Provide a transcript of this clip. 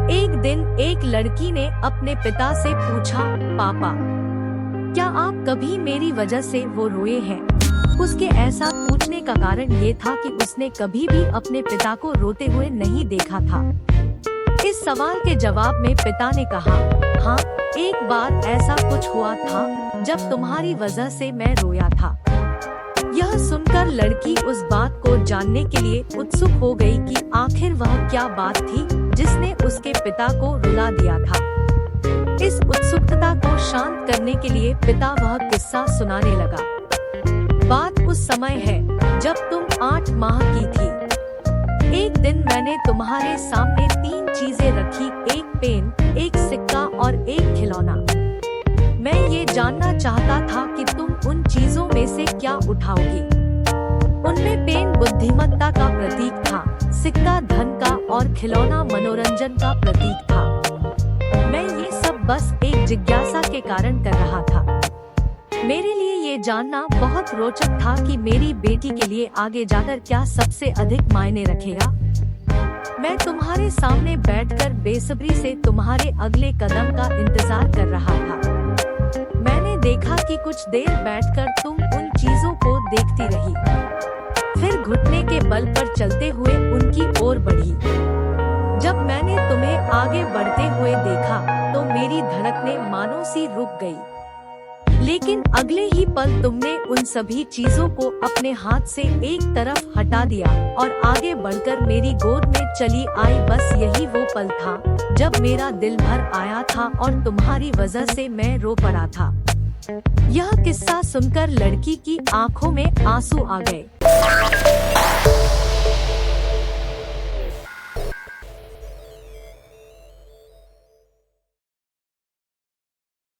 एक दिन एक लड़की ने अपने पिता से पूछा, पापा, क्या आप कभी मेरी वजह से वो रोए हैं? उसके ऐसा पूछने का कारण ये था कि उसने कभी भी अपने पिता को रोते हुए नहीं देखा था। इस सवाल के जवाब में पिता ने कहा, हाँ, एक बार ऐसा कुछ हुआ था जब तुम्हारी वजह से मैं रोया था। यह सुनकर लड़की उस बात को जानने के लिए उत्सुक हो गई कि आखिर वह क्या बात थी जिसने उसके पिता को रुला दिया था। इस उत्सुकता को शांत करने के लिए पिता वह किस्सा सुनाने लगा। बात उस समय है जब तुम 8 माह की थी। एक दिन मैंने तुम्हारे सामने 3 चीजें रखी, एक पेन, एक सिक्का और एक खिलौना। मैं ये जानना चाहता था कि तुम उन चीजों में से क्या उठाओगी। उनमें पेन बुद्धिमत्ता का प्रतीक था, सिक्का धन का और खिलौना मनोरंजन का प्रतीक था। मैं ये सब बस एक जिज्ञासा के कारण कर रहा था। मेरे लिए ये जानना बहुत रोचक था कि मेरी बेटी के लिए आगे जाकर क्या सबसे अधिक मायने रखेगा। मैं तुम्हारे सामने बैठकर बेसब्री से तुम्हारे अगले कदम का इंतजार कर रहा था। मैंने देखा कि कुछ देर बैठकर तुम उन चीजों को देखती रही, फिर घुटने के बल पर चलते हुए उनकी ओर बढ़ी। जब मैंने तुम्हें आगे बढ़ते हुए देखा तो मेरी धड़कनें मानो सी रुक गई। लेकिन अगले ही पल तुमने उन सभी चीजों को अपने हाथ से एक तरफ हटा दिया और आगे बढ़कर मेरी गोद में चली आई। बस यही वो पल था जब मेरा दिल भर आया था और तुम्हारी वजह से मैं रो पड़ा था। यह किस्सा सुनकर लड़की की आंखों में आंसू आ गए।